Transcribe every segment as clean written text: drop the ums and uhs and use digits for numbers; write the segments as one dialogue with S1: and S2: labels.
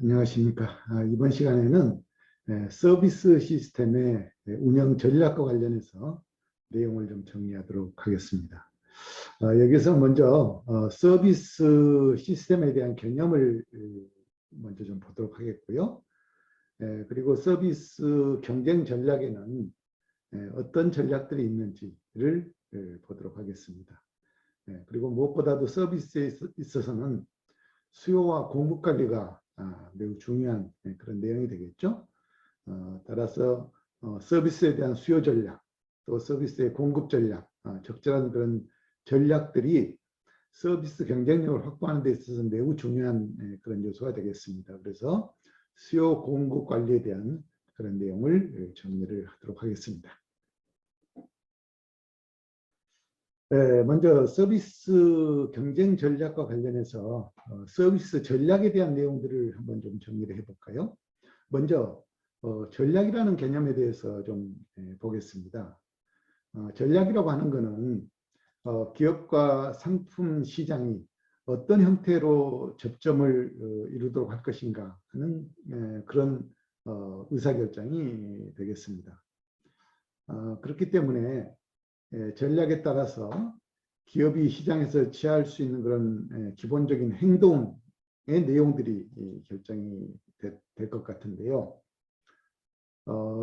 S1: 안녕하십니까. 이번 시간에는 서비스 시스템의 운영 전략과 관련해서 내용을 좀 정리하도록 하겠습니다. 여기서 먼저 서비스 시스템에 대한 개념을 먼저 좀 보도록 하겠고요. 그리고 서비스 경쟁 전략에는 어떤 전략들이 있는지를 보도록 하겠습니다. 그리고 무엇보다도 서비스에 있어서는 수요와 공급 관리가 매우 중요한 그런 내용이 되겠죠. 따라서 서비스에 대한 수요 전략, 또 서비스의 공급 전략, 적절한 그런 전략들이 서비스 경쟁력을 확보하는 데 있어서 매우 중요한 그런 요소가 되겠습니다. 그래서 수요 공급 관리에 대한 그런 내용을 정리를 하도록 하겠습니다. 먼저 서비스 경쟁 전략과 관련해서 서비스 전략에 대한 내용들을 한번 좀 정리를 해볼까요? 먼저 전략이라는 개념에 대해서 좀 보겠습니다. 전략이라고 하는 것은 기업과 상품 시장이 어떤 형태로 접점을 이루도록 할 것인가 하는 그런 의사결정이 되겠습니다. 그렇기 때문에 전략에 따라서 기업이 시장에서 취할 수 있는 그런 기본적인 행동의 내용들이 결정이 될 것 같은데요.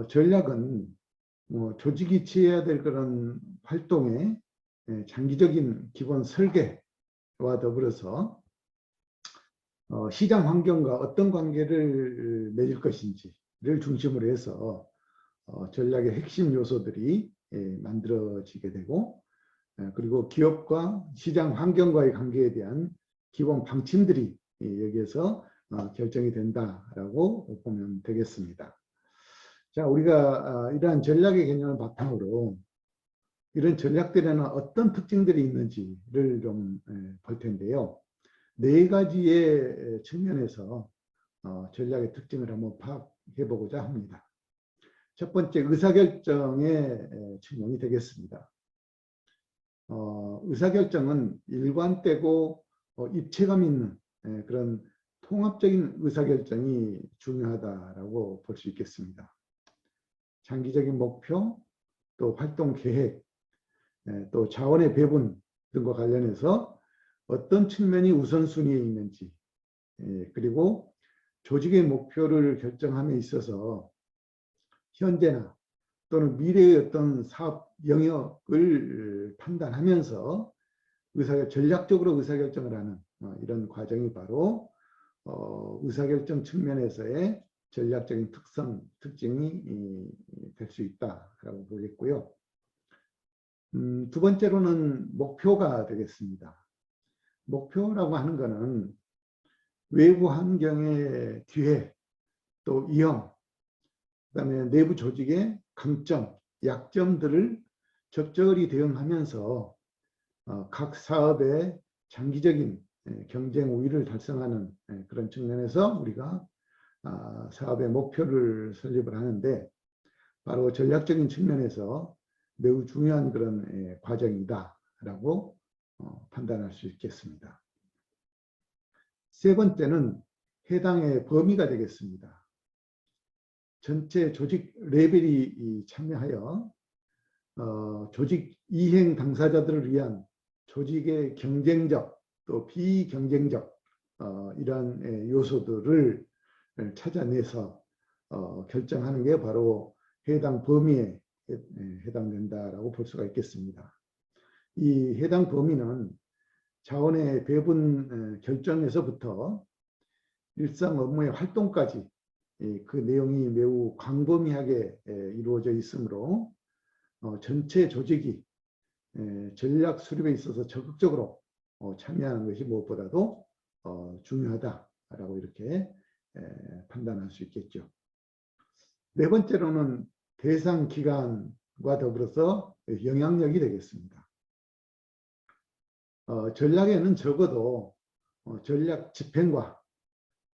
S1: 전략은 조직이 취해야 될 그런 활동의 장기적인 기본 설계와 더불어서 시장 환경과 어떤 관계를 맺을 것인지를 중심으로 해서 전략의 핵심 요소들이 만들어지게 되고, 그리고 기업과 시장 환경과의 관계에 대한 기본 방침들이 여기에서 결정이 된다라고 보면 되겠습니다. 자, 우리가 이러한 전략의 개념을 바탕으로 이런 전략들에는 어떤 특징들이 있는지를 좀 볼 텐데요. 네 가지의 측면에서 전략의 특징을 한번 파악해 보고자 합니다. 첫 번째, 의사결정의 측면이 되겠습니다. 의사결정은 일관되고 입체감 있는 그런 통합적인 의사결정이 중요하다라고 볼 수 있겠습니다. 장기적인 목표, 또 활동 계획, 또 자원의 배분 등과 관련해서 어떤 측면이 우선순위에 있는지, 그리고 조직의 목표를 결정함에 있어서 현재나 또는 미래의 어떤 사업 영역을 판단하면서 전략적으로 의사결정을 하는 이런 과정이 바로 의사결정 측면에서의 전략적인 특징이 될 수 있다라고 보겠고요. 두 번째로는 목표가 되겠습니다. 목표라고 하는 것은 외부 환경의 기회, 또 위험, 그다음에 내부 조직의 강점, 약점들을 적절히 대응하면서 각 사업의 장기적인 경쟁 우위를 달성하는 그런 측면에서 우리가 사업의 목표를 설립을 하는데, 바로 전략적인 측면에서 매우 중요한 그런 과정이다라고 판단할 수 있겠습니다. 세 번째는 해당의 범위가 되겠습니다. 전체 조직 레벨이 참여하여 조직 이행 당사자들을 위한 조직의 경쟁적 또 비경쟁적 이러한 요소들을 찾아내서 결정하는 게 바로 해당 범위에 해당된다라고 볼 수가 있겠습니다. 이 해당 범위는 자원의 배분 결정에서부터 일상 업무의 활동까지 그 내용이 매우 광범위하게 이루어져 있으므로 전체 조직이 전략 수립에 있어서 적극적으로 참여하는 것이 무엇보다도 중요하다라고 이렇게 판단할 수 있겠죠. 네 번째로는 대상 기간과 더불어서 영향력이 되겠습니다. 전략에는 적어도 전략 집행과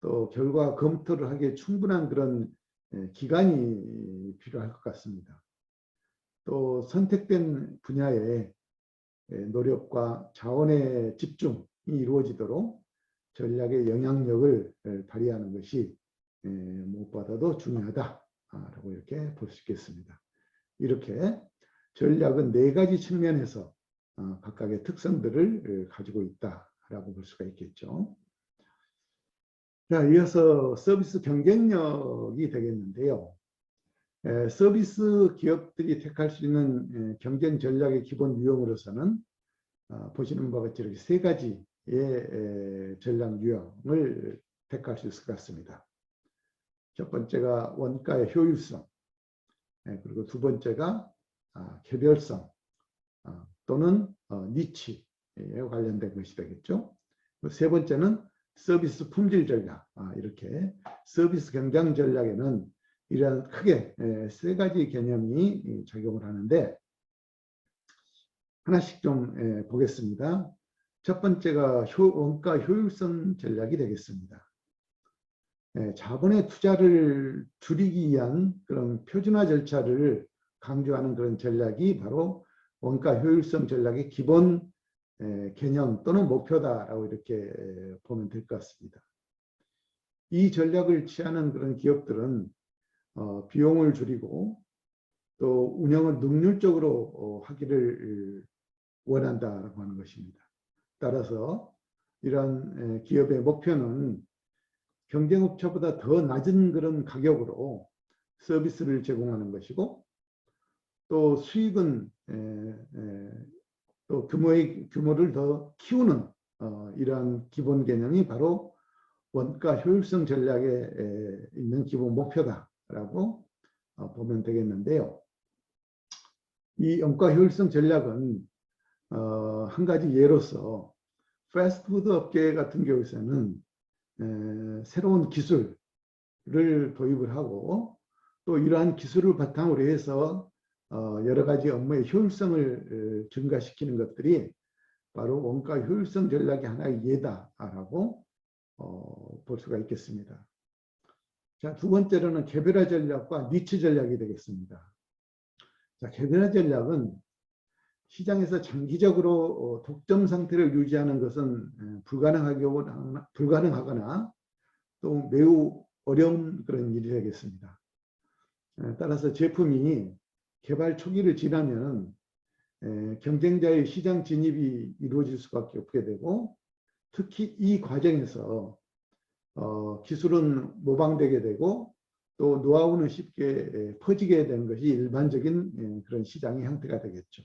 S1: 또 결과 검토를 하기에 충분한 그런 기간이 필요할 것 같습니다. 또 선택된 분야의 노력과 자원의 집중이 이루어지도록 전략의 영향력을 발휘하는 것이 무엇보다도 중요하다라고 이렇게 볼 수 있겠습니다. 이렇게 전략은 네 가지 측면에서 각각의 특성들을 가지고 있다라고 볼 수가 있겠죠. 자, 이어서 서비스 경쟁력이 되겠는데요. 서비스 기업들이 택할 수 있는 경쟁 전략의 기본 유형으로서는 보시는 바와 같이 이렇게 세 가지의 전략 유형을 택할 수 있을 것 같습니다. 첫 번째가 원가의 효율성, 그리고 두 번째가 개별성 또는 니치에 관련된 것이 되겠죠. 세 번째는 서비스 품질 전략. 이렇게 서비스 경쟁 전략에는 이러한 크게 세 가지 개념이 작용을 하는데 하나씩 좀 보겠습니다. 첫 번째가 원가 효율성 전략이 되겠습니다. 자본의 투자를 줄이기 위한 그런 표준화 절차를 강조하는 그런 전략이 바로 원가 효율성 전략의 기본 개념 또는 목표다라고 이렇게 보면 될 것 같습니다. 이 전략을 취하는 그런 기업들은 비용을 줄이고 또 운영을 능률적으로 하기를 원한다라고 하는 것입니다. 따라서 이러한 기업의 목표는 경쟁업체보다 더 낮은 그런 가격으로 서비스를 제공하는 것이고 또 수익은 또 규모를 더 키우는 이러한 기본 개념이 바로 원가 효율성 전략에 있는 기본 목표다라고 보면 되겠는데요. 이 원가 효율성 전략은 한 가지 예로서 패스트푸드 업계 같은 경우에는 새로운 기술을 도입을 하고 또 이러한 기술을 바탕으로 해서 여러 가지 업무의 효율성을 증가시키는 것들이 바로 원가 효율성 전략의 하나의 예다라고 볼 수가 있겠습니다. 자, 두 번째로는 개별화 전략과 니치 전략이 되겠습니다. 자, 개별화 전략은 시장에서 장기적으로 독점 상태를 유지하는 것은 불가능하거나 또 매우 어려운 그런 일이 되겠습니다. 따라서 제품이 개발 초기를 지나면 경쟁자의 시장 진입이 이루어질 수밖에 없게 되고 특히 이 과정에서 기술은 모방되게 되고 또 노하우는 쉽게 퍼지게 되는 것이 일반적인 그런 시장의 형태가 되겠죠.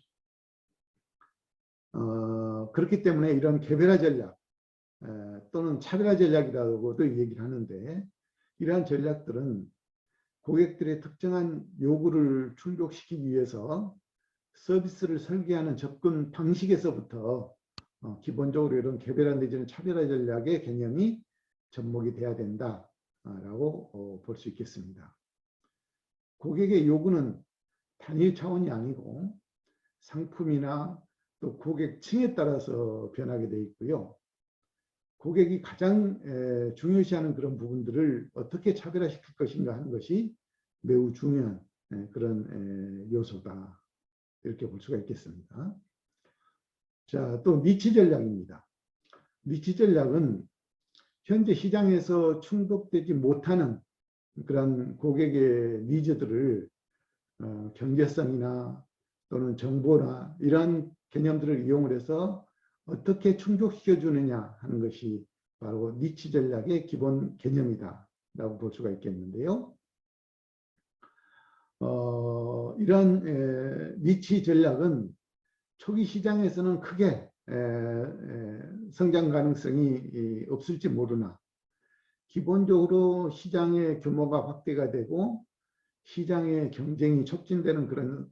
S1: 그렇기 때문에 이런 개별화 전략 또는 차별화 전략이라고도 얘기를 하는데 이러한 전략들은 고객들의 특정한 요구를 충족시키기 위해서 서비스를 설계하는 접근 방식에서부터 기본적으로 이런 개별화 내지는 차별화 전략의 개념이 접목이 돼야 된다라고 볼 수 있겠습니다. 고객의 요구는 단일 차원이 아니고 상품이나 또 고객층에 따라서 변하게 되어 있고요. 고객이 가장 중요시하는 그런 부분들을 어떻게 차별화시킬 것인가 하는 것이 매우 중요한 그런 요소다. 이렇게 볼 수가 있겠습니다. 자, 또 니치 전략입니다. 니치 전략은 현재 시장에서 충족되지 못하는 그런 고객의 니즈들을 경제성이나 또는 정보나 이러한 개념들을 이용을 해서 어떻게 충족시켜 주느냐 하는 것이 바로 니치 전략의 기본 개념이다라고 볼 수가 있겠는데요. 이런 니치 전략은 초기 시장에서는 크게 성장 가능성이 없을지 모르나 기본적으로 시장의 규모가 확대가 되고 시장의 경쟁이 촉진되는 그런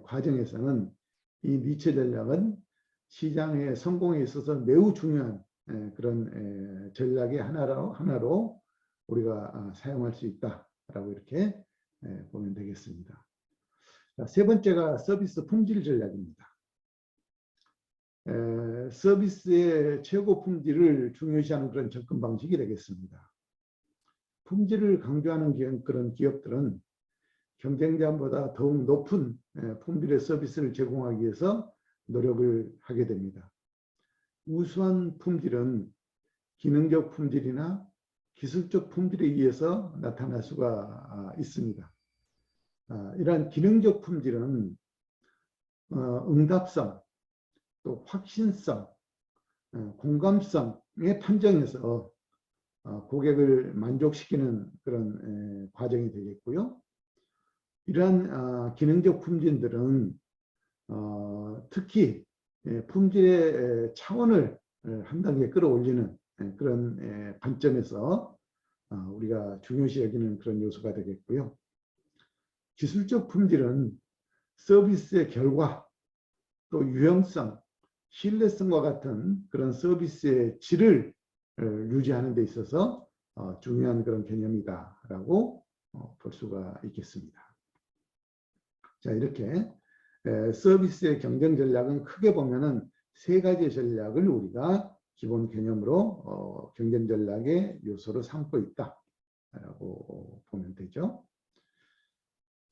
S1: 과정에서는 이 니치 전략은 시장의 성공에 있어서 매우 중요한 그런 전략의 하나로 우리가 사용할 수 있다라고 이렇게 보면 되겠습니다. 자, 세 번째가 서비스 품질 전략입니다. 서비스의 최고 품질을 중요시하는 그런 접근 방식이 되겠습니다. 품질을 강조하는 그런 기업들은 경쟁자보다 더욱 높은 품질의 서비스를 제공하기 위해서 노력을 하게 됩니다. 우수한 품질은 기능적 품질이나 기술적 품질에 의해서 나타날 수가 있습니다. 이러한 기능적 품질은 응답성, 또 확신성, 공감성의 판정에서 고객을 만족시키는 그런 과정이 되겠고요. 이러한 기능적 품질들은 특히 품질의 차원을 한 단계 끌어올리는 그런 관점에서 우리가 중요시 여기는 그런 요소가 되겠고요. 기술적 품질은 서비스의 결과, 또 유형성, 신뢰성과 같은 그런 서비스의 질을 유지하는 데 있어서 중요한 그런 개념이다라고 볼 수가 있겠습니다. 자, 이렇게 서비스의 경쟁 전략은 크게 보면은 세 가지 전략을 우리가 기본 개념으로 경쟁 전략의 요소로 삼고 있다라고 보면 되죠.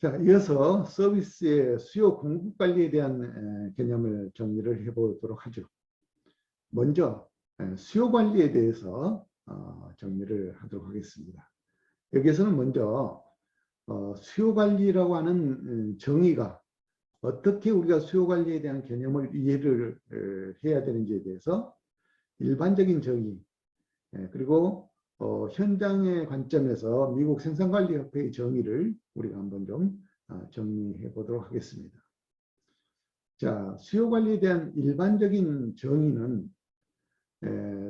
S1: 자, 이어서 서비스의 수요 공급 관리에 대한 개념을 정리를 해보도록 하죠. 먼저 수요 관리에 대해서 정리를 하도록 하겠습니다. 여기에서는 먼저 수요 관리라고 하는 정의가 어떻게 우리가 수요 관리에 대한 개념을 이해를 해야 되는지에 대해서 일반적인 정의, 그리고 현장의 관점에서 미국 생산관리협회의 정의를 우리가 한번 좀 정리해 보도록 하겠습니다. 자, 수요 관리에 대한 일반적인 정의는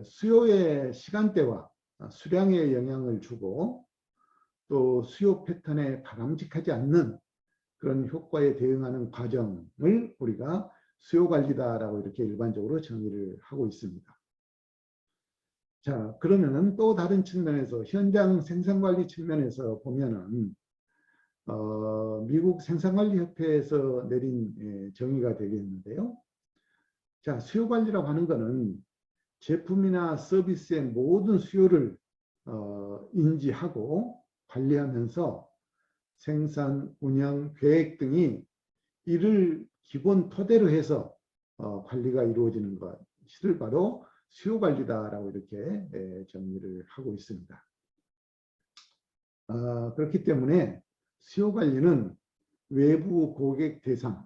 S1: 수요의 시간대와 수량에 영향을 주고 또 수요 패턴에 바람직하지 않는 그런 효과에 대응하는 과정을 우리가 수요 관리다라고 이렇게 일반적으로 정의를 하고 있습니다. 자, 그러면은 또 다른 측면에서 현장 생산관리 측면에서 보면은 미국 생산관리협회에서 내린 정의가 되겠는데요. 자, 수요 관리라고 하는 것은 제품이나 서비스의 모든 수요를 인지하고 관리하면서 생산, 운영, 계획 등이 이를 기본 토대로 해서 관리가 이루어지는 것을 바로 수요 관리다라고 이렇게 정리를 하고 있습니다. 그렇기 때문에 수요 관리는 외부 고객 대상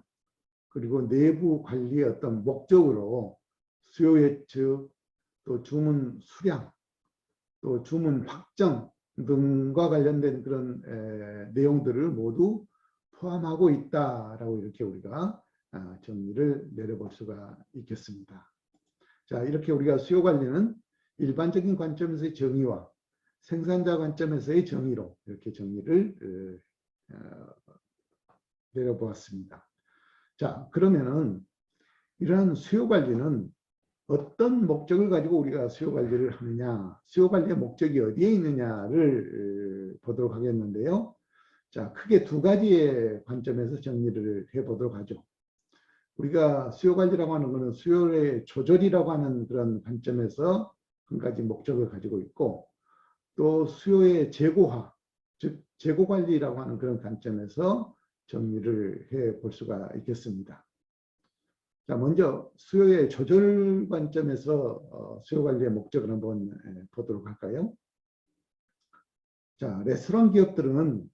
S1: 그리고 내부 관리의 어떤 목적으로 수요 예측, 또 주문 수량, 또 주문 확정 등과 관련된 그런 내용들을 모두 포함하고 있다라고 이렇게 우리가 정리를 내려볼 수가 있겠습니다. 자, 이렇게 우리가 수요 관리는 일반적인 관점에서의 정의와 생산자 관점에서의 정의로 이렇게 정리를 내려보았습니다. 자, 그러면은 이러한 수요 관리는 어떤 목적을 가지고 우리가 수요 관리를 하느냐, 수요 관리의 목적이 어디에 있느냐를 보도록 하겠는데요. 자, 크게 두 가지의 관점에서 정리를 해보도록 하죠. 우리가 수요 관리라고 하는 것은 수요의 조절이라고 하는 그런 관점에서 한 가지 목적을 가지고 있고, 또 수요의 재고화, 즉 재고 관리라고 하는 그런 관점에서 정리를 해 볼 수가 있겠습니다. 자, 먼저 수요의 조절 관점에서 수요 관리의 목적을 한번 보도록 할까요? 자, 레스토랑 기업들은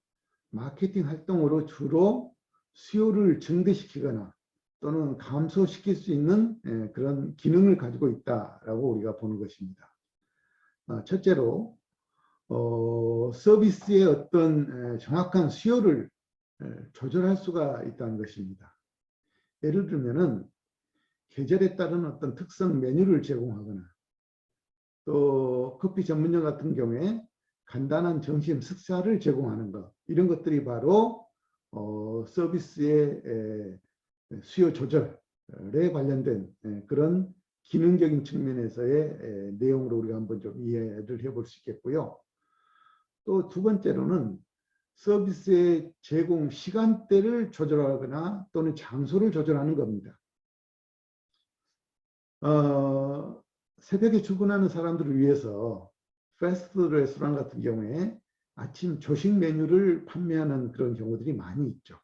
S1: 마케팅 활동으로 주로 수요를 증대시키거나 또는 감소시킬 수 있는 그런 기능을 가지고 있다라고 우리가 보는 것입니다. 첫째로 서비스의 어떤 정확한 수요를 조절할 수가 있다는 것입니다. 예를 들면은 계절에 따른 어떤 특성 메뉴를 제공하거나 또 커피 전문점 같은 경우에 간단한 점심 식사를 제공하는 것, 이런 것들이 바로 서비스의 수요 조절에 관련된 그런 기능적인 측면에서의 내용으로 우리가 한번 좀 이해를 해볼 수 있겠고요. 또 두 번째로는 서비스의 제공 시간대를 조절하거나 또는 장소를 조절하는 겁니다. 새벽에 출근하는 사람들을 위해서 패스트푸드 레스토랑 같은 경우에 아침 조식 메뉴를 판매하는 그런 경우들이 많이 있죠.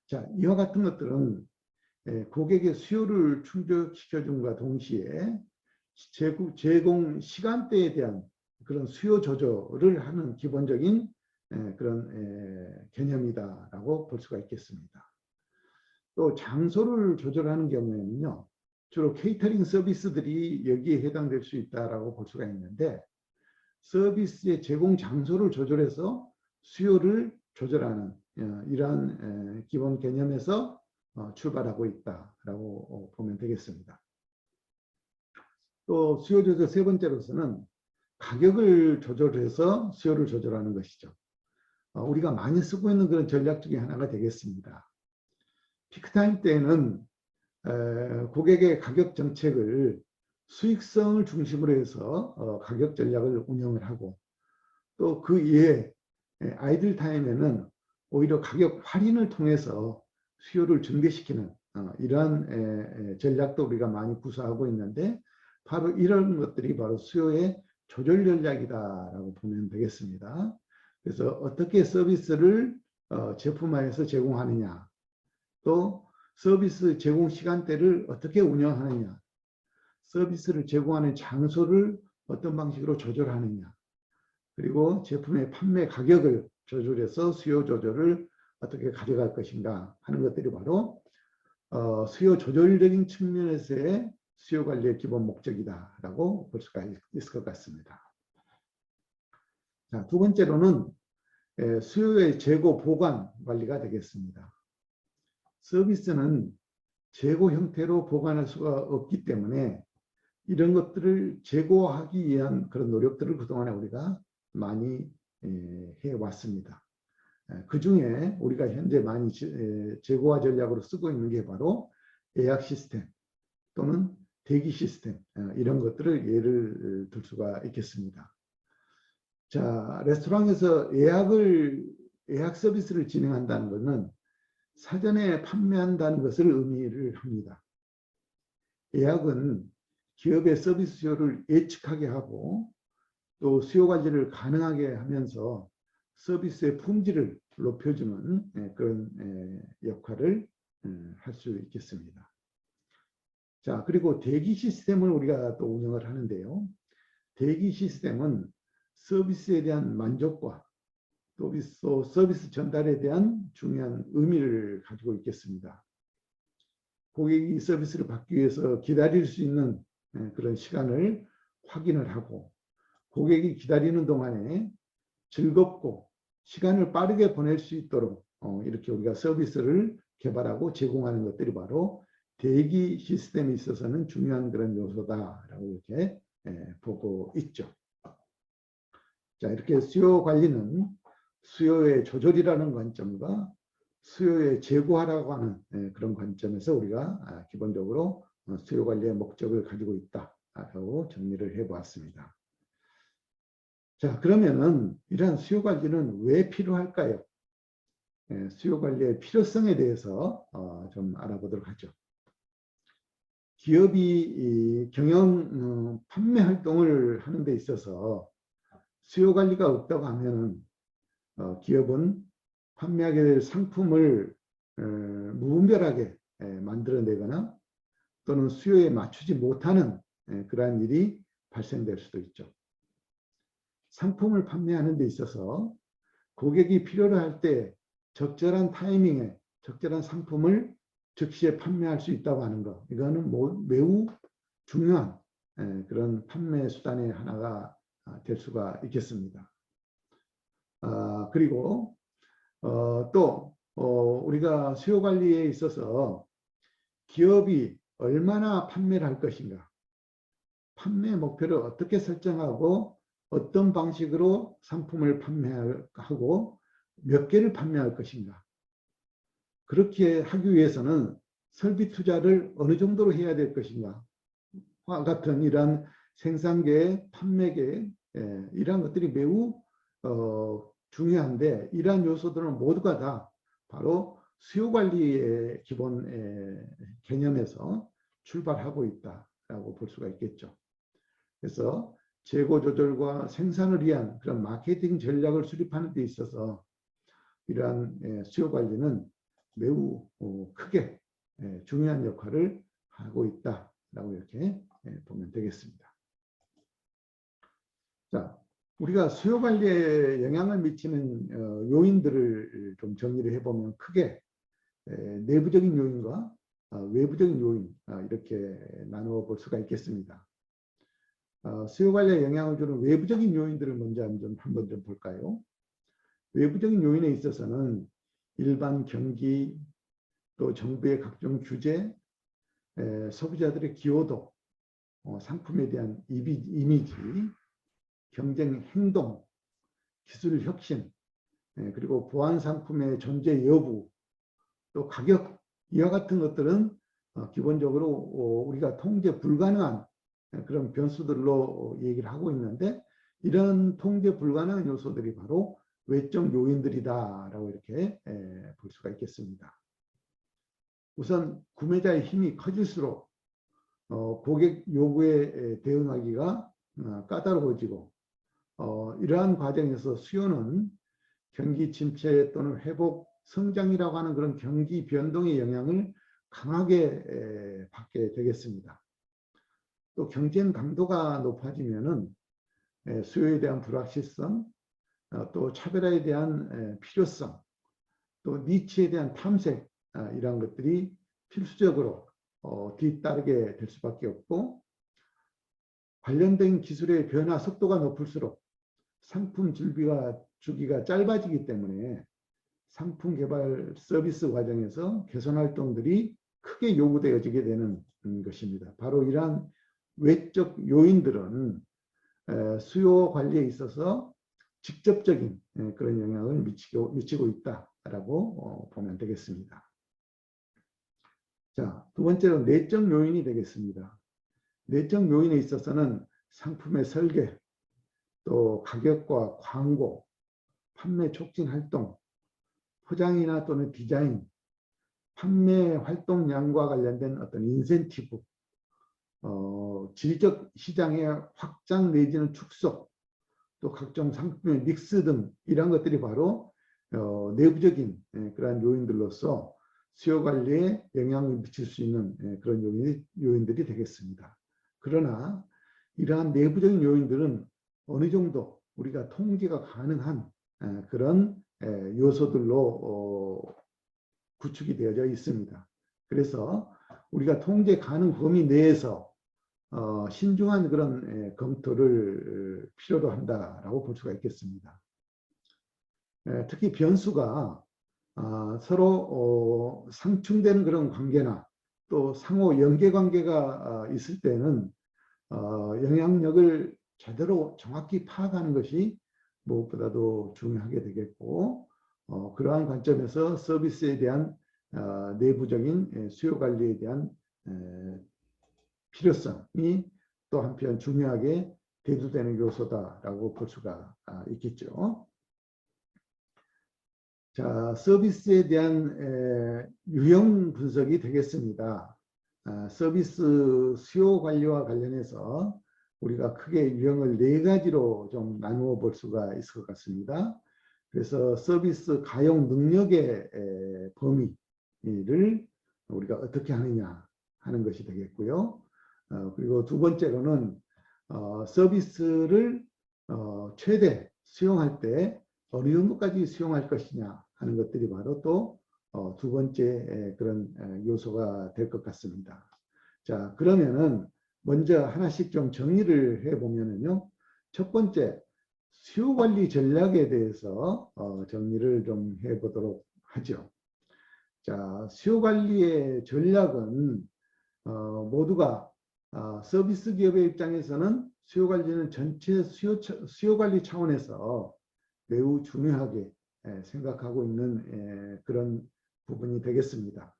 S1: 자, 이와 같은 것들은 고객의 수요를 충족시켜줌과 동시에 제공 시간대에 대한 그런 수요 조절을 하는 기본적인 그런 개념이다라고 볼 수가 있겠습니다. 또 장소를 조절하는 경우에는요, 주로 케이터링 서비스들이 여기에 해당될 수 있다라고 볼 수가 있는데, 서비스의 제공 장소를 조절해서 수요를 조절하는 이러한 기본 개념에서 출발하고 있다라고 보면 되겠습니다. 또 수요 조절 세 번째로서는 가격을 조절해서 수요를 조절하는 것이죠. 우리가 많이 쓰고 있는 그런 전략 중에 하나가 되겠습니다. 피크타임 때에는 고객의 가격 정책을 수익성을 중심으로 해서 가격 전략을 운영을 하고, 또 그 이외에 아이들 타임에는 오히려 가격 할인을 통해서 수요를 증대시키는 이러한 전략도 우리가 많이 구사하고 있는데, 바로 이런 것들이 바로 수요의 조절 전략이다라고 보면 되겠습니다. 그래서 어떻게 서비스를 제품화해서 제공하느냐, 또 서비스 제공 시간대를 어떻게 운영하느냐, 서비스를 제공하는 장소를 어떤 방식으로 조절하느냐, 그리고 제품의 판매 가격을 조절해서 수요 조절을 어떻게 가져갈 것인가 하는 것들이 바로 수요 조절적인 측면에서의 수요 관리의 기본 목적이다라고 볼 수가 있을 것 같습니다. 자, 두 번째로는 수요의 재고 보관 관리가 되겠습니다. 서비스는 재고 형태로 보관할 수가 없기 때문에 이런 것들을 재고하기 위한 그런 노력들을 그동안에 우리가 많이 해왔습니다. 그 중에 우리가 현재 많이 재고화 전략으로 쓰고 있는 게 바로 예약 시스템 또는 대기 시스템, 이런 것들을 예를 들 수가 있겠습니다. 자, 레스토랑에서 예약 서비스를 진행한다는 것은 사전에 판매한다는 것을 의미를 합니다. 예약은 기업의 서비스 수요를 예측하게 하고 또 수요 관리를 가능하게 하면서 서비스의 품질을 높여주는 그런 역할을 할 수 있겠습니다. 자, 그리고 대기 시스템을 우리가 또 운영을 하는데요. 대기 시스템은 서비스에 대한 만족과 또 서비스 전달에 대한 중요한 의미를 가지고 있겠습니다. 고객이 서비스를 받기 위해서 기다릴 수 있는 그런 시간을 확인을 하고, 고객이 기다리는 동안에 즐겁고 시간을 빠르게 보낼 수 있도록 이렇게 우리가 서비스를 개발하고 제공하는 것들이 바로 대기 시스템에 있어서는 중요한 그런 요소다라고 이렇게 보고 있죠. 자, 이렇게 수요 관리는 수요의 조절이라는 관점과 수요의 제고하라고 하는 그런 관점에서 우리가 기본적으로 수요 관리의 목적을 가지고 있다라고 정리를 해보았습니다. 자, 그러면은 이러한 수요 관리는 왜 필요할까요? 수요 관리의 필요성에 대해서 좀 알아보도록 하죠. 기업이 경영 판매 활동을 하는 데 있어서 수요 관리가 없다고 하면은 기업은 판매하게 될 상품을 무분별하게 만들어내거나 또는 수요에 맞추지 못하는 그러한 일이 발생될 수도 있죠. 상품을 판매하는 데 있어서 고객이 필요로 할 때 적절한 타이밍에 적절한 상품을 즉시에 판매할 수 있다고 하는 것, 이거는 매우 중요한 그런 판매 수단의 하나가 될 수가 있겠습니다. 그리고 또 우리가 수요 관리에 있어서 기업이 얼마나 판매를 할 것인가, 판매 목표를 어떻게 설정하고 어떤 방식으로 상품을 판매하고 몇 개를 판매할 것인가, 그렇게 하기 위해서는 설비 투자를 어느 정도로 해야 될 것인가 와 같은 이러한 생산계, 판매계, 이러한 것들이 매우 중요한데, 이러한 요소들은 모두가 다 바로 수요 관리의 기본 개념에서 출발하고 있다라고 볼 수가 있겠죠. 그래서 재고 조절과 생산을 위한 그런 마케팅 전략을 수립하는 데 있어서 이러한 수요 관리는 매우 크게 중요한 역할을 하고 있다라고 이렇게 보면 되겠습니다. 자, 우리가 수요 관리에 영향을 미치는 요인들을 좀 정리를 해보면 크게 내부적인 요인과 외부적인 요인 이렇게 나누어 볼 수가 있겠습니다. 수요 관리에 영향을 주는 외부적인 요인들을 먼저 한번 좀 볼까요? 외부적인 요인에 있어서는 일반 경기, 또 정부의 각종 규제, 소비자들의 기여도, 상품에 대한 이미지, 경쟁 행동, 기술 혁신, 그리고 보안 상품의 존재 여부, 또 가격, 이와 같은 것들은 기본적으로 우리가 통제 불가능한 그런 변수들로 얘기를 하고 있는데, 이런 통제 불가능한 요소들이 바로 외적 요인들이다라고 이렇게 볼 수가 있겠습니다. 우선 구매자의 힘이 커질수록 고객 요구에 대응하기가 까다로워지고, 이러한 과정에서 수요는 경기 침체 또는 회복, 성장이라고 하는 그런 경기 변동의 영향을 강하게 받게 되겠습니다. 또 경쟁 강도가 높아지면은 수요에 대한 불확실성, 또 차별화에 대한 필요성, 또 니치에 대한 탐색, 이런 것들이 필수적으로 뒤따르게 될 수밖에 없고, 관련된 기술의 변화 속도가 높을수록 상품 주기가 짧아지기 때문에 상품 개발 서비스 과정에서 개선 활동들이 크게 요구되어지게 되는 것입니다. 바로 이러한 외적 요인들은 수요 관리에 있어서 직접적인 그런 영향을 미치고 있다라고 보면 되겠습니다. 자, 두 번째로 내적 요인이 되겠습니다. 내적 요인에 있어서는 상품의 설계, 또 가격과 광고, 판매 촉진 활동, 포장이나 또는 디자인, 판매 활동량과 관련된 어떤 인센티브, 질적 시장의 확장 내지는 축소, 또 각종 상품의 믹스 등 이런 것들이 바로 내부적인 그러한 요인들로서 수요 관리에 영향을 미칠 수 있는 그런 요인들이 되겠습니다. 그러나 이러한 내부적인 요인들은 어느 정도 우리가 통제가 가능한 그런 요소들로 구축이 되어져 있습니다. 그래서 우리가 통제 가능 범위 내에서 신중한 그런 검토를 필요로 한다라고 볼 수가 있겠습니다. 특히 변수가 서로 상충되는 그런 관계나 또 상호 연계 관계가 있을 때는 영향력을 제대로 정확히 파악하는 것이 무엇보다도 중요하게 되겠고, 그러한 관점에서 서비스에 대한 내부적인 수요 관리에 대한 필요성이 또 한편 중요하게 대두되는 요소다라고 볼 수가 있겠죠. 자, 서비스에 대한 유형 분석이 되겠습니다. 서비스 수요 관리와 관련해서 우리가 크게 유형을 4가지로 좀 나누어 볼 수가 있을 것 같습니다. 그래서 서비스 가용 능력의 범위를 우리가 어떻게 하느냐 하는 것이 되겠고요. 그리고 두 번째로는 서비스를 최대 수용할 때 어느 정도까지 수용할 것이냐 하는 것들이 바로 또 두 번째 그런 요소가 될 것 같습니다. 자, 그러면은 먼저 하나씩 좀 정리를 해보면은요. 첫 번째, 수요 관리 전략에 대해서 정리를 좀 해보도록 하죠. 자, 수요 관리의 전략은 모두가 서비스 기업의 입장에서는 수요 관리는 전체 수요 관리 차원에서 매우 중요하게 생각하고 있는 그런 부분이 되겠습니다.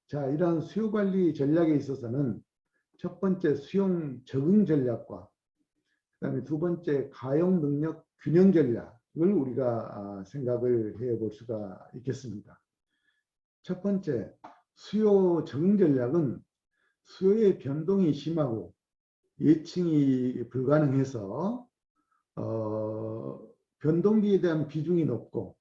S1: 자, 이러한 수요 관리 전략에 있어서는 첫 번째 수용 적응 전략과 그다음에 두 번째 가용 능력 균형 전략을 우리가 생각을 해볼 수가 있겠습니다. 첫 번째 수요 적응 전략은 수요의 변동이 심하고 예측이 불가능해서 변동비에 대한 비중이 높고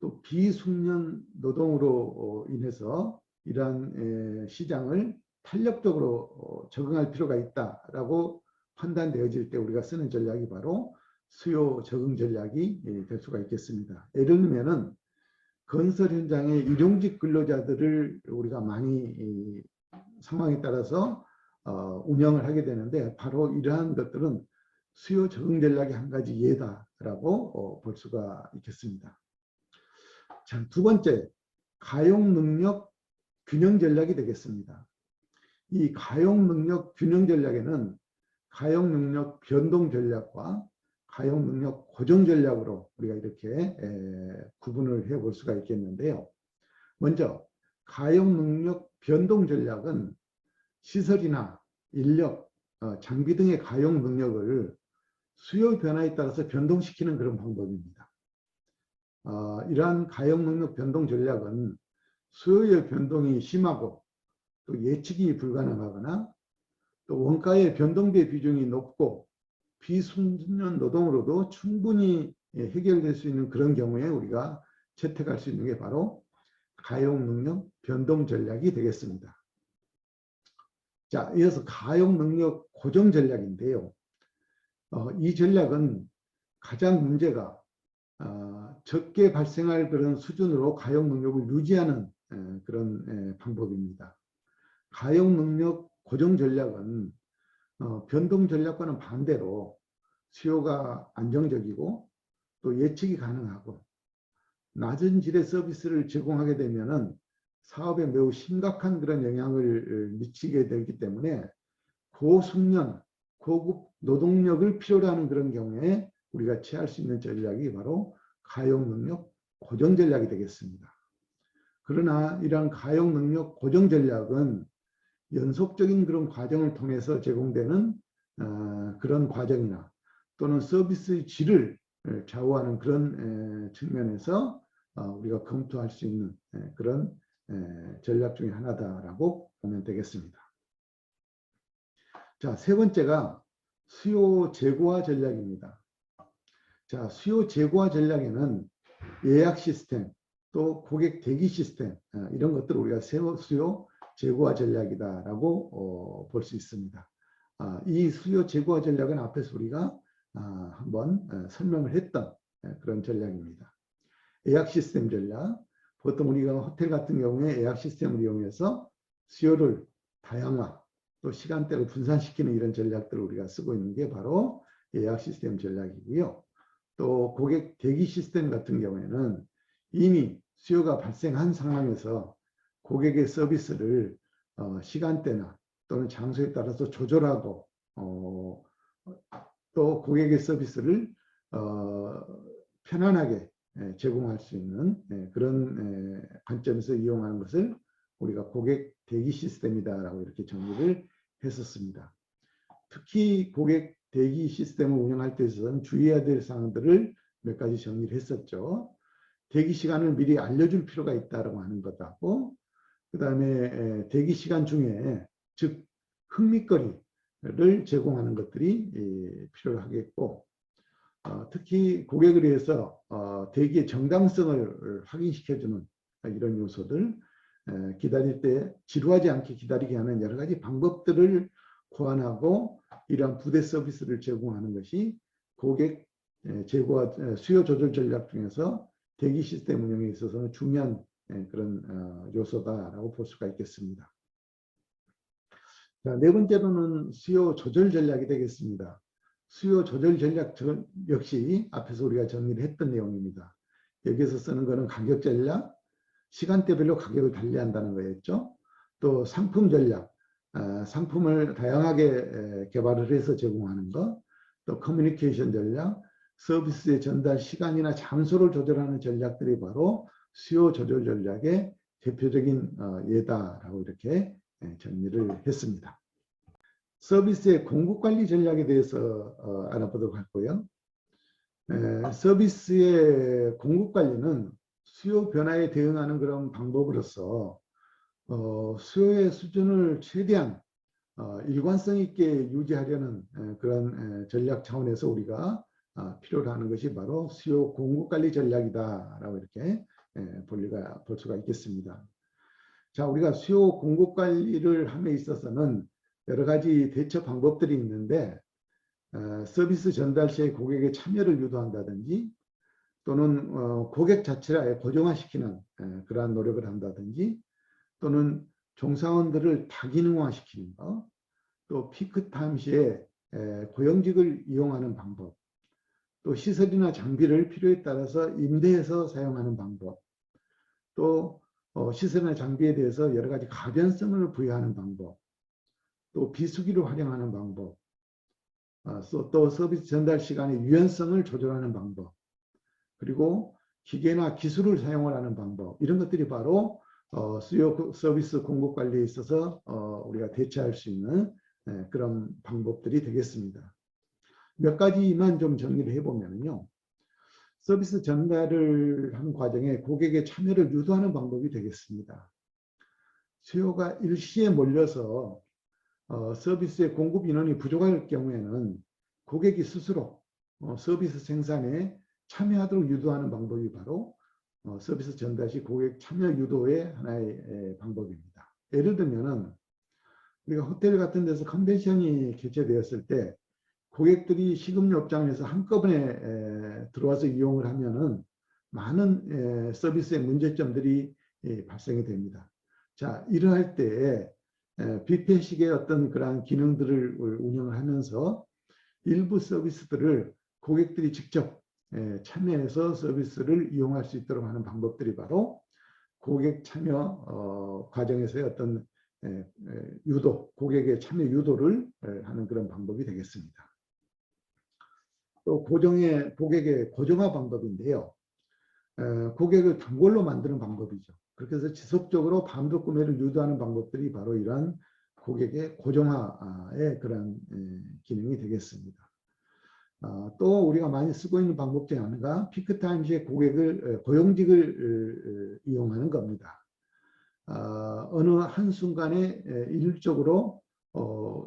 S1: 또 비숙련 노동으로 인해서 이러한 시장을 탄력적으로 적응할 필요가 있다라고 판단되어질 때 우리가 쓰는 전략이 바로 수요 적응 전략이 될 수가 있겠습니다. 예를 들면은 건설 현장의 일용직 근로자들을 우리가 많이 상황에 따라서 운영을 하게 되는데 바로 이러한 것들은 수요 적응 전략의 한 가지 예다라고 볼 수가 있겠습니다. 자, 두 번째, 가용 능력 균형 전략이 되겠습니다. 이 가용 능력 균형 전략에는 가용 능력 변동 전략과 가용 능력 고정 전략으로 우리가 이렇게 구분을 해 볼 수가 있겠는데요. 먼저 가용 능력 변동 전략은 시설이나 인력, 장비 등의 가용 능력을 수요 변화에 따라서 변동시키는 그런 방법입니다. 이러한 가용 능력 변동 전략은 수요의 변동이 심하고 또 예측이 불가능하거나 또 원가의 변동비 비중이 높고 비순년 노동으로도 충분히 해결될 수 있는 그런 경우에 우리가 채택할 수 있는 게 바로 가용 능력 변동 전략이 되겠습니다. 자, 이어서 가용 능력 고정 전략인데요. 이 전략은 가장 문제가 적게 발생할 그런 수준으로 가용 능력을 유지하는 그런 방법입니다. 가용 능력 고정 전략은 변동 전략과는 반대로 수요가 안정적이고 또 예측이 가능하고 낮은 질의 서비스를 제공하게 되면은 사업에 매우 심각한 그런 영향을 미치게 되기 때문에 고숙련, 고급 노동력을 필요로 하는 그런 경우에 우리가 취할 수 있는 전략이 바로 가용 능력 고정 전략이 되겠습니다. 그러나 이러한 가용 능력 고정 전략은 연속적인 그런 과정을 통해서 제공되는 그런 과정이나 또는 서비스의 질을 좌우하는 그런 측면에서 우리가 검토할 수 있는 그런 전략 중에 하나다라고 보면 되겠습니다. 자, 세 번째가 수요 재고화 전략입니다. 자, 수요 재고화 전략에는 예약 시스템, 또 고객 대기 시스템 이런 것들을 우리가 수요 재고화 전략이다라고 볼 수 있습니다. 이 수요 재고화 전략은 앞에서 우리가 한번 설명을 했던 그런 전략입니다. 예약 시스템 전략, 보통 우리가 호텔 같은 경우에 예약 시스템을 이용해서 수요를 다양화, 또 시간대를 분산시키는 이런 전략들을 우리가 쓰고 있는 게 바로 예약 시스템 전략이고요. 또 고객 대기 시스템 같은 경우에는 이미 수요가 발생한 상황에서 고객의 서비스를 시간대나 또는 장소에 따라서 조절하고 또 고객의 서비스를 편안하게 제공할 수 있는 그런 관점에서 이용하는 것을 우리가 고객 대기 시스템이다라고 이렇게 정의를 했었습니다. 특히 고객 대기 시스템을 운영할 때 있어서는 주의해야 될 사항들을 몇 가지 정리를 했었죠. 대기 시간을 미리 알려줄 필요가 있다고 하는 것하고 그 다음에 대기 시간 중에 즉 흥미거리를 제공하는 것들이 필요하겠고 특히 고객을 위해서 대기의 정당성을 확인시켜주는 이런 요소들 기다릴 때 지루하지 않게 기다리게 하는 여러 가지 방법들을 고안하고 이러한 부대 서비스를 제공하는 것이 고객 재고와 수요 조절 전략 중에서 대기 시스템 운영에 있어서는 중요한 그런 요소다라고 볼 수가 있겠습니다. 자, 네 번째로는 수요 조절 전략이 되겠습니다. 수요 조절 전략 역시 앞에서 우리가 정리를 했던 내용입니다. 여기서 쓰는 것은 가격 전략, 시간대별로 가격을 달리한다는 거였죠. 또 상품 전략, 상품을 다양하게 개발을 해서 제공하는 것, 또 커뮤니케이션 전략, 서비스의 전달 시간이나 장소를 조절하는 전략들이 바로 수요 조절 전략의 대표적인 예다라고 이렇게 정리를 했습니다. 서비스의 공급 관리 전략에 대해서 알아보도록 하고요. 서비스의 공급 관리는 수요 변화에 대응하는 그런 방법으로서 수요의 수준을 최대한 일관성 있게 유지하려는 그런 전략 차원에서 우리가 필요로 하는 것이 바로 수요 공급 관리 전략이다라고 이렇게 볼 수가 있겠습니다. 자, 우리가 수요 공급 관리를 함에 있어서는 여러 가지 대처 방법들이 있는데 서비스 전달 시에 고객의 참여를 유도한다든지 또는 고객 자체를 아예 고정화시키는 그러한 노력을 한다든지 또는 종사원들을 다기능화시키는 것, 또 피크타임 시에 고용직을 이용하는 방법, 또 시설이나 장비를 필요에 따라서 임대해서 사용하는 방법, 또 시설이나 장비에 대해서 여러 가지 가변성을 부여하는 방법, 또 비수기를 활용하는 방법, 또 서비스 전달 시간의 유연성을 조절하는 방법, 그리고 기계나 기술을 사용을 하는 방법, 이런 것들이 바로 수요 서비스 공급 관리에 있어서 우리가 대처할 수 있는 그런 방법들이 되겠습니다. 몇 가지만 좀 정리를 해보면요. 서비스 전달을 하는 과정에 고객의 참여를 유도하는 방법이 되겠습니다. 수요가 일시에 몰려서 서비스의 공급 인원이 부족할 경우에는 고객이 스스로 서비스 생산에 참여하도록 유도하는 방법이 바로 서비스 전달 시 고객 참여 유도의 하나의 방법입니다. 예를 들면은 우리가 호텔 같은 데서 컨벤션이 개최되었을 때 고객들이 식음료 업장에서 한꺼번에 들어와서 이용을 하면은 많은 서비스의 문제점들이 발생이 됩니다. 자, 이러할 때 뷔페식의 어떤 그러한 기능들을 운영을 하면서 일부 서비스들을 고객들이 직접 참여해서 서비스를 이용할 수 있도록 하는 방법들이 바로 고객 참여 과정에서의 어떤 유도, 고객의 참여 유도를 하는 그런 방법이 되겠습니다. 또 고객의 고정화 방법인데요. 고객을 단골로 만드는 방법이죠. 그렇게 해서 지속적으로 반복 구매를 유도하는 방법들이 바로 이러한 고객의 고정화의 그런 기능이 되겠습니다. 또 우리가 많이 쓰고 있는 방법 중에 하나가 피크타임 시에 고용직을 이용하는 겁니다. 어느 한순간에 일률적으로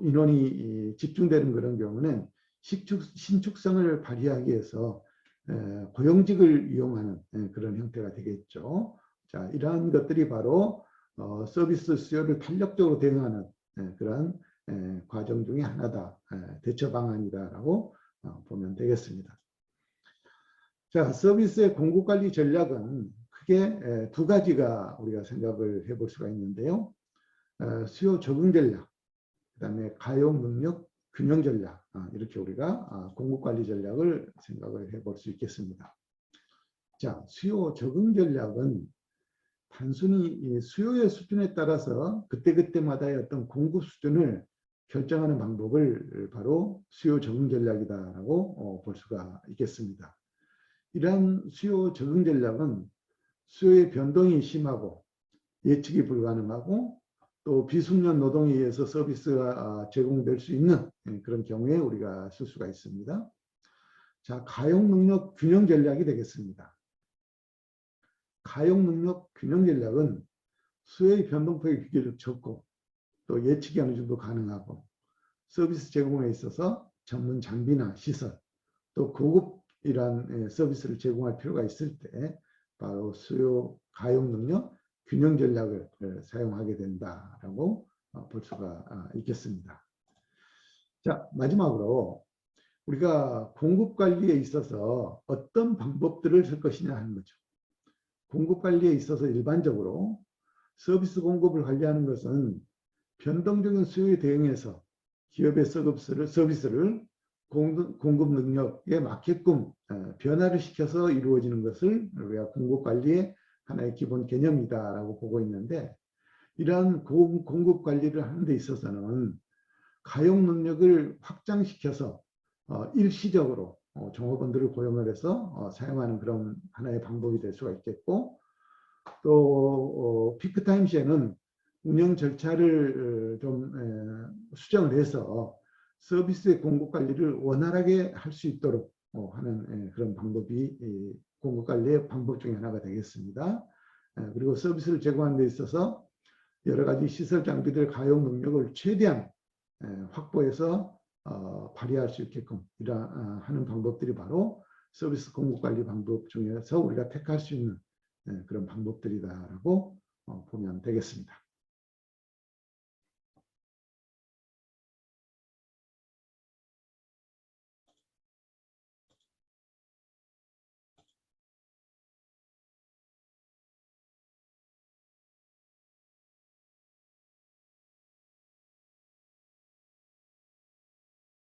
S1: 인원이 집중되는 그런 경우는 신축성을 발휘하기 위해서 고용직을 이용하는 그런 형태가 되겠죠. 자, 이러한 것들이 바로 서비스 수요를 탄력적으로 대응하는 그런 과정 중에 하나다, 대처 방안이다라고 보면 되겠습니다. 자, 서비스의 공급 관리 전략은 크게 두 가지가 우리가 생각을 해볼 수가 있는데요. 수요 적응 전략, 그다음에 가용 능력 균형 전략, 이렇게 우리가 공급 관리 전략을 생각을 해볼 수 있겠습니다. 자, 수요 적응 전략은 단순히 수요의 수준에 따라서 그때그때마다의 어떤 공급 수준을 결정하는 방법을 바로 수요 적응 전략이다라고 볼 수가 있겠습니다. 이러한 수요 적응 전략은 수요의 변동이 심하고 예측이 불가능하고 또 비숙련 노동에 의해서 서비스가 제공될 수 있는 그런 경우에 우리가 쓸 수가 있습니다. 자, 가용 능력 균형 전략이 되겠습니다. 가용 능력 균형 전략은 수요의 변동폭이 비교적 적고 또 예측이 어느 정도 가능하고 서비스 제공에 있어서 전문 장비나 시설 또 고급이란 서비스를 제공할 필요가 있을 때 바로 수요 가용 능력 균형 전략을 사용하게 된다라고 볼 수가 있겠습니다. 자, 마지막으로 우리가 공급 관리에 있어서 어떤 방법들을 쓸 것이냐 하는 거죠. 공급 관리에 있어서 일반적으로 서비스 공급을 관리하는 것은 변동적인 수요에 대응해서 기업의 서비스를 공급 능력에 맞게끔 변화를 시켜서 이루어지는 것을 우리가 공급 관리의 하나의 기본 개념이다라고 보고 있는데, 이러한 공급 관리를 하는 데 있어서는 가용 능력을 확장시켜서 일시적으로 종업원들을 고용을 해서 사용하는 그런 하나의 방법이 될 수가 있겠고, 또 피크타임 시에는 운영 절차를 좀 수정을 해서 서비스의 공급 관리를 원활하게 할 수 있도록 하는 그런 방법이 공급 관리의 방법 중에 하나가 되겠습니다. 그리고 서비스를 제공하는 데 있어서 여러 가지 시설 장비들 가용 능력을 최대한 확보해서 발휘할 수 있게끔 하는 방법들이 바로 서비스 공급 관리 방법 중에서 우리가 택할 수 있는 그런 방법들이다라고 보면 되겠습니다.